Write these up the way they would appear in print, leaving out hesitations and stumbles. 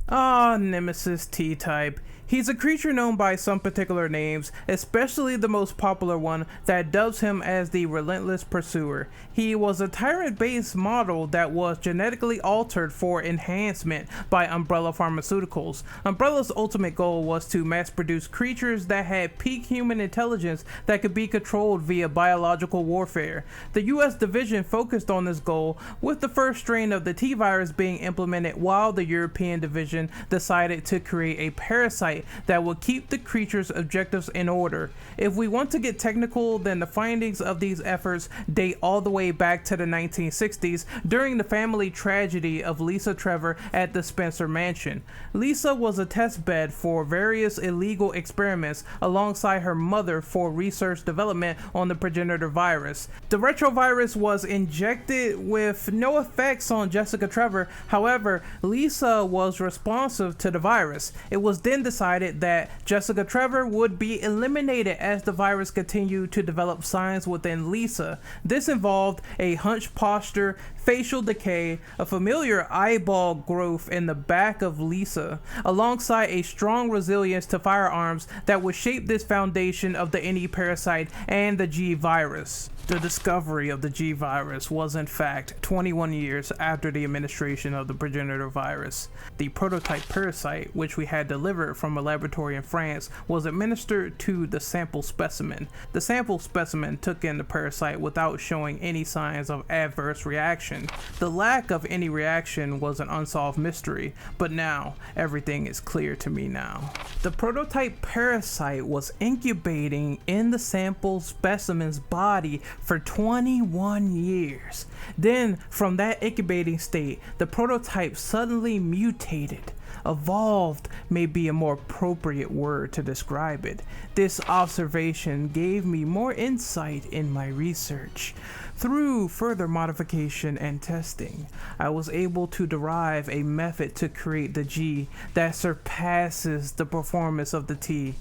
Nemesis T-type. He's a creature known by some particular names, especially the most popular one that dubs him as the Relentless Pursurer. He was a tyrant-based model that was genetically altered for enhancement by Umbrella Pharmaceuticals. Umbrella's ultimate goal was to mass-produce creatures that had peak human intelligence that could be controlled via biological warfare. The US division focused on this goal, with the first strain of the T-virus being implemented, while the European division decided to create a parasite that will keep the creature's objectives in order. If we want to get technical, then the findings of these efforts date all the way back to the 1960s during the family tragedy of Lisa Trevor at the Spencer Mansion. Lisa was a test bed for various illegal experiments alongside her mother for research development on the progenitor virus. The retrovirus was injected with no effects on Jessica Trevor. However, Lisa was responsive to the virus. It was then decided that Jessica Trevor would be eliminated as the virus continued to develop signs within Lisa. This involved a hunched posture, facial decay, a familiar eyeball growth in the back of Lisa, alongside a strong resilience to firearms that would shape this foundation of the NE parasite and the G virus. The discovery of the G virus was in fact 21 years after the administration of the progenitor virus. The prototype parasite, which we had delivered from a laboratory in France, was administered to the sample specimen. The sample specimen took in the parasite without showing any signs of adverse reaction. The lack of any reaction was an unsolved mystery, but now everything is clear to me now. The prototype parasite was incubating in the sample specimen's body for 21 years. Then, from that incubating state, the prototype suddenly mutated. Evolved may be a more appropriate word to describe it. This observation gave me more insight in my research. Through further modification and testing, I was able to derive a method to create the G that surpasses the performance of the T.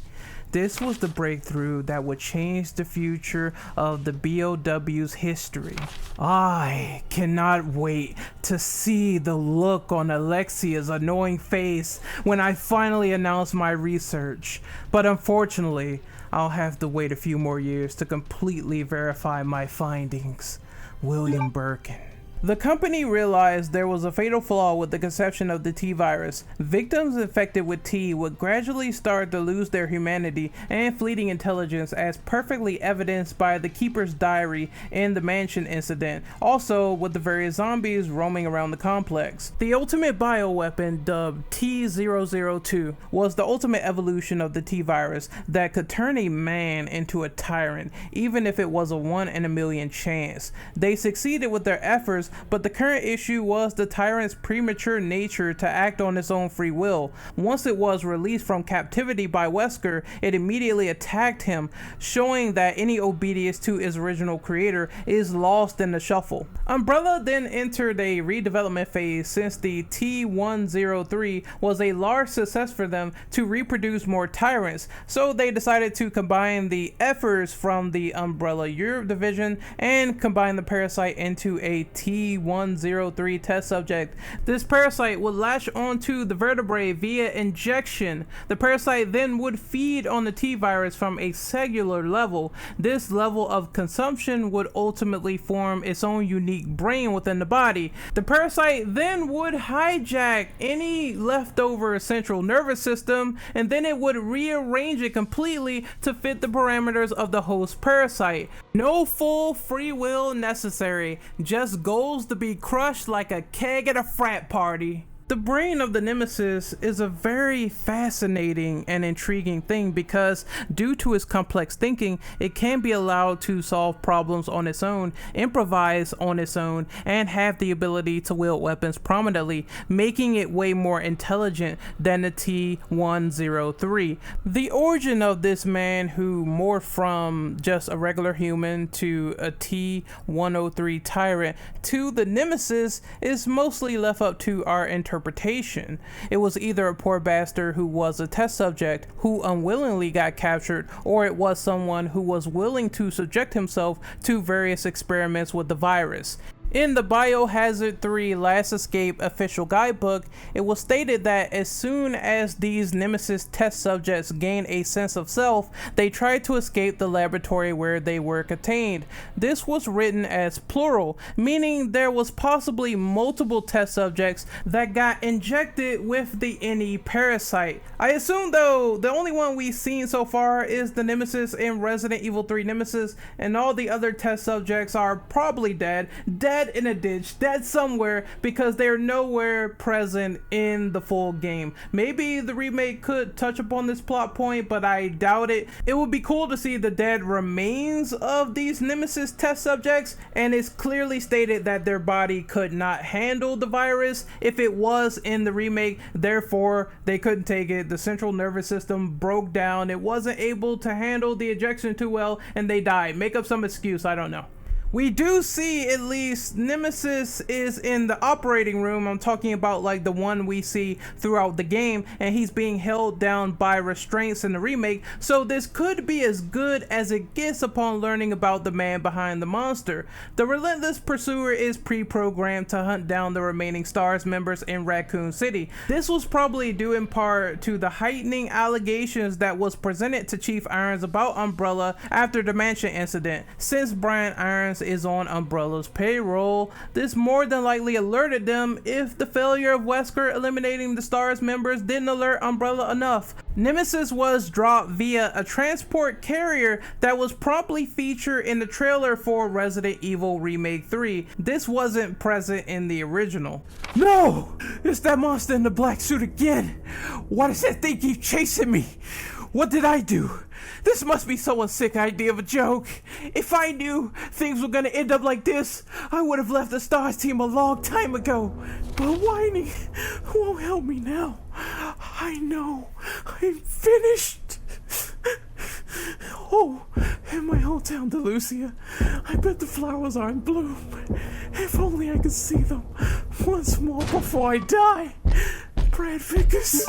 This was the breakthrough that would change the future of the BOW's history. I cannot wait to see the look on Alexia's annoying face when I finally announce my research, but unfortunately, I'll have to wait a few more years to completely verify my findings. William Birkin. The company realized there was a fatal flaw with the conception of the T virus. Victims infected with T would gradually start to lose their humanity and fleeting intelligence, as perfectly evidenced by the Keeper's diary in the mansion incident, also with the various zombies roaming around the complex. The ultimate bioweapon, dubbed T-002, was the ultimate evolution of the T virus that could turn a man into a tyrant, even if it was a 1 in a million chance. They succeeded with their efforts, but the current issue was the tyrant's premature nature to act on its own free will. Once it was released from captivity by Wesker, it immediately attacked him, showing that any obedience to its original creator is lost in the shuffle. Umbrella then entered a redevelopment phase, since the T-103 was a large success for them to reproduce more tyrants, so they decided to combine the efforts from the Umbrella Europe division and combine the parasite into a T-103 test subject. This parasite would latch onto the vertebrae via injection. The parasite then would feed on the T virus from a cellular level. This level of consumption would ultimately form its own unique brain within the body. The parasite then would hijack any leftover central nervous system, and then it would rearrange it completely to fit the parameters of the host parasite. No full free will necessary, just goals to be crushed like a keg at a frat party. The brain of the Nemesis is a very fascinating and intriguing thing because, due to its complex thinking, it can be allowed to solve problems on its own, improvise on its own, and have the ability to wield weapons prominently, making it way more intelligent than the T-103. The origin of this man, who morphed from just a regular human to a T-103 tyrant to the Nemesis, is mostly left up to our interpretation. It was either a poor bastard who was a test subject who unwillingly got captured, or it was someone who was willing to subject himself to various experiments with the virus. In the Biohazard 3 Last Escape official guidebook, it was stated that as soon as these Nemesis test subjects gained a sense of self, they tried to escape the laboratory where they were contained. This was written as plural, meaning there was possibly multiple test subjects that got injected with the NE parasite. I assume though, the only one we've seen so far is the Nemesis in Resident Evil 3 Nemesis, and all the other test subjects are probably dead in a ditch, dead somewhere, because they're nowhere present in the full game. Maybe the remake could touch upon this plot point, but I doubt it. It would be cool to see the dead remains of these Nemesis test subjects, and it's clearly stated that their body could not handle the virus if it was in the remake, therefore they couldn't take it. The central nervous system broke down, it wasn't able to handle the injection too well, and they died. Make up some excuse, I don't know. We do see at least Nemesis is in the operating room. I'm talking about like the one we see throughout the game, and he's being held down by restraints in the remake, so this could be as good as it gets upon learning about the man behind the monster. The Relentless Pursuer is pre-programmed to hunt down the remaining STARS members in Raccoon City. This was probably due in part to the heightening allegations that was presented to Chief Irons about Umbrella after the mansion incident. Since Brian Irons is on Umbrella's payroll, this more than likely alerted them if the failure of Wesker eliminating the STARS members didn't alert Umbrella enough. Nemesis was dropped via a transport carrier that was promptly featured in the trailer for Resident Evil Remake 3. This wasn't present in the original. No! It's that monster in the black suit again! Why does that thing keep chasing me? What did I do? This must be someone's sick idea of a joke. If I knew things were gonna end up like this, I would have left the STARS team a long time ago. But whining won't help me now. I know I'm finished. Oh, and my hometown, Delucia. I bet the flowers are in bloom. If only I could see them once more before I die. Brad Vickers.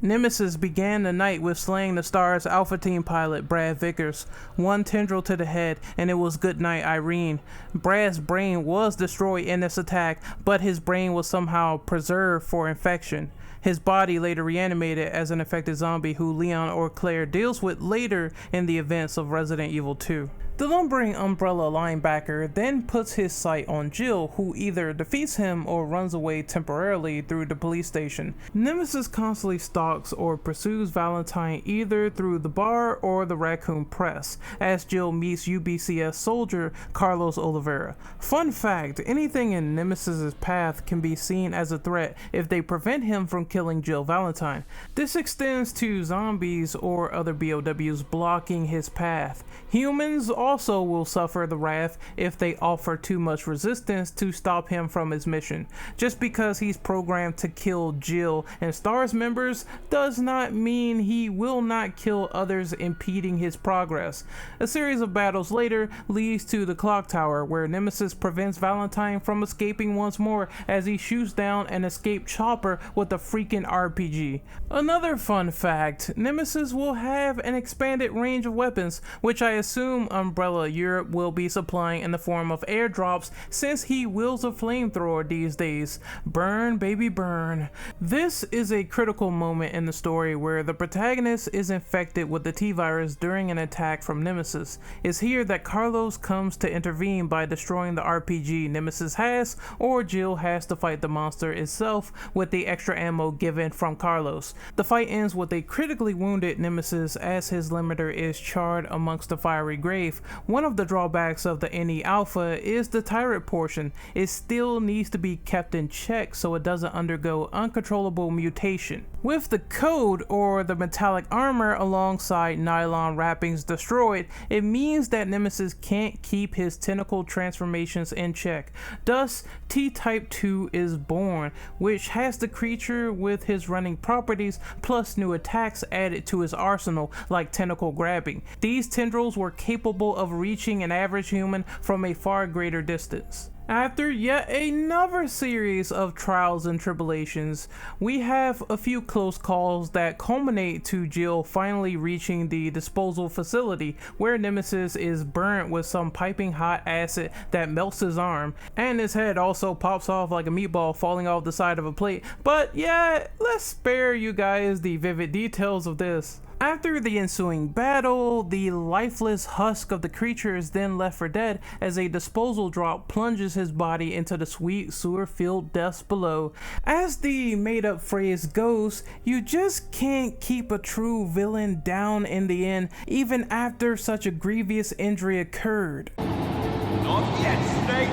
Nemesis began the night with slaying the STARS Alpha Team pilot, Brad Vickers, one tendril to the head, and it was goodnight, Irene. Brad's brain was destroyed in this attack, but his brain was somehow preserved for infection. His body later reanimated as an infected zombie who Leon or Claire deals with later in the events of Resident Evil 2. The lumbering Umbrella linebacker then puts his sight on Jill, who either defeats him or runs away temporarily through the police station. Nemesis constantly stalks or pursues Valentine either through the bar or the Raccoon Press, as Jill meets UBCS soldier Carlos Oliveira. Fun fact, anything in Nemesis's path can be seen as a threat if they prevent him from killing Jill Valentine. This extends to zombies or other BOWs blocking his path. Humans also will suffer the wrath if they offer too much resistance to stop him from his mission. Just because he's programmed to kill Jill and STARS members does not mean he will not kill others impeding his progress. A series of battles later leads to the clock tower, where Nemesis prevents Valentine from escaping once more as he shoots down an escaped chopper with a freaking RPG. Another fun fact, Nemesis will have an expanded range of weapons, which I assume Umbrella Europe will be supplying in the form of airdrops, since he wields a flamethrower these days. Burn, baby, burn. This is a critical moment in the story where the protagonist is infected with the T-virus during an attack from Nemesis. It's here that Carlos comes to intervene by destroying the RPG Nemesis has, or Jill has to fight the monster itself with the extra ammo given from Carlos. The fight ends with a critically wounded Nemesis as his limiter is charred amongst the fiery grave. One of the drawbacks of the NE Alpha is the tyrant portion. It still needs to be kept in check so it doesn't undergo uncontrollable mutation. With the code or the metallic armor alongside nylon wrappings destroyed, it means that Nemesis can't keep his tentacle transformations in check. Thus, T-Type 2 is born, which has the creature with his running properties plus new attacks added to his arsenal, like tentacle grabbing. These tendrils were capable of reaching an average human from a far greater distance. After yet another series of trials and tribulations, we have a few close calls that culminate to Jill finally reaching the disposal facility where Nemesis is burnt with some piping hot acid that melts his arm, and his head also pops off like a meatball falling off the side of a plate. But yeah, let's spare you guys the vivid details of this. After the ensuing battle, the lifeless husk of the creature is then left for dead as a disposal drop plunges his body into the sweet sewer-filled depths below. As the made-up phrase goes, you just can't keep a true villain down in the end, even after such a grievous injury occurred. Not yet, Snake!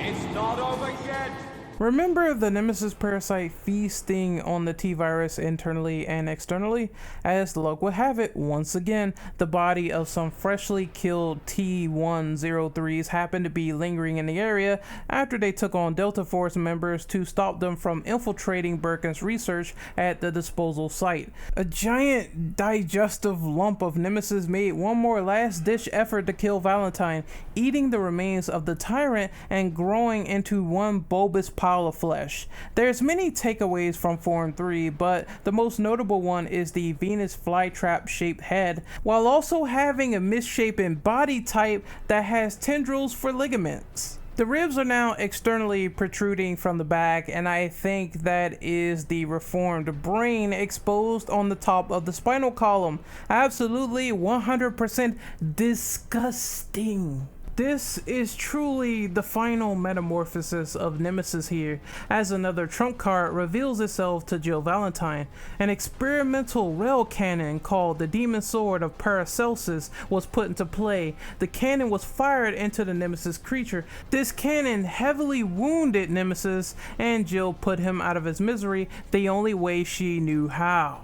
It's not over yet! Remember the Nemesis parasite feasting on the T-virus internally and externally? As luck would have it, once again, the body of some freshly killed T-103s happened to be lingering in the area after they took on Delta Force members to stop them from infiltrating Birkin's research at the disposal site. A giant digestive lump of Nemesis made one more last-ditch effort to kill Valentine, eating the remains of the tyrant and growing into one bulbous pile of flesh. There's many takeaways from Form 3, but the most notable one is the Venus flytrap shaped head, while also having a misshapen body type that has tendrils for ligaments. The ribs are now externally protruding from the back, and I think that is the reformed brain exposed on the top of the spinal column. Absolutely 100% disgusting. This is truly the final metamorphosis of Nemesis here, as another trump card reveals itself to Jill Valentine. An experimental rail cannon called the Demon Sword of Paracelsus was put into play. The cannon was fired into the Nemesis creature. This cannon heavily wounded Nemesis, and Jill put him out of his misery the only way she knew how.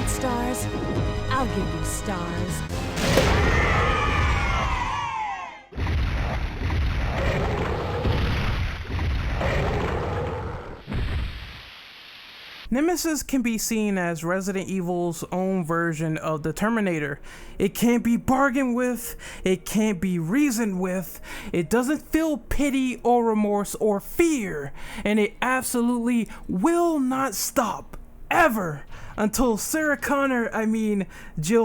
Stars, I'll give you stars. Nemesis can be seen as Resident Evil's own version of the Terminator. It can't be bargained with, it can't be reasoned with, it doesn't feel pity or remorse or fear, and it absolutely will not stop, ever, until Jill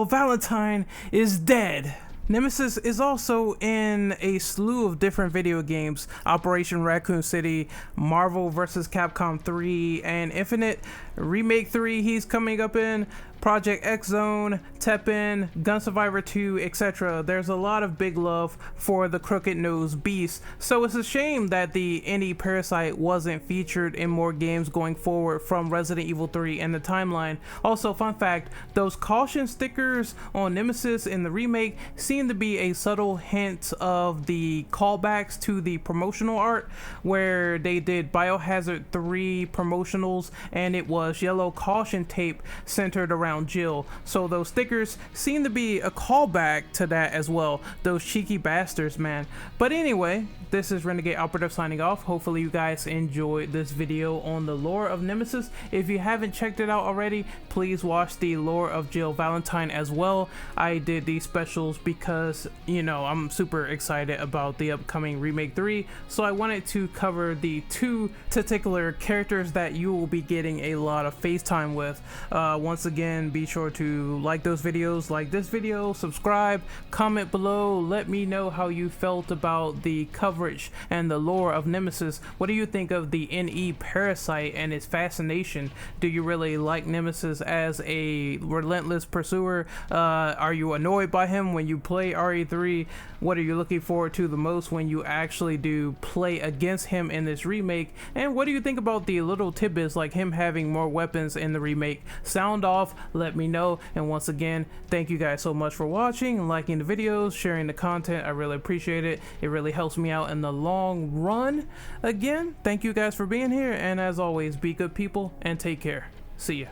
Valentine is dead. Nemesis is also in a slew of different video games: Operation Raccoon City, Marvel vs. Capcom 3, and Infinite, Remake 3 he's coming up in, Project X Zone, Teppen, Gun Survivor 2, etc. There's a lot of big love for the crooked nosed beast, so it's a shame that the indie parasite wasn't featured in more games going forward from Resident Evil 3 and the timeline. Also, fun fact, those caution stickers on Nemesis in the remake seem to be a subtle hint of the callbacks to the promotional art, where they did Biohazard 3 promotionals and it was yellow caution tape centered around Jill. So those stickers seem to be a callback to that as well. Those cheeky bastards, man. But anyway, this is Renegade Operative signing off. Hopefully you guys enjoyed this video on the lore of Nemesis. If you haven't checked it out already, please watch the lore of Jill Valentine as well. I did these specials because, you know, I'm super excited about the upcoming Remake 3, so I wanted to cover the two particular characters that you will be getting a lot of FaceTime with. Once again, be sure to like those videos, like this video, subscribe, comment below, let me know how you felt about the coverage and the lore of Nemesis. What do you think of the NE parasite and its fascination? Do you really like Nemesis as a relentless pursuer? Are you annoyed by him when you play RE3? What are you looking forward to the most when you actually do play against him in this remake? And what do you think about the little tidbits like him having more weapons in the remake? Sound off, let me know. And once again, thank you guys so much for watching, liking the videos, sharing the content. I really appreciate it. It really helps me out in the long run. Again, thank you guys for being here, and as always, be good people and take care. See ya.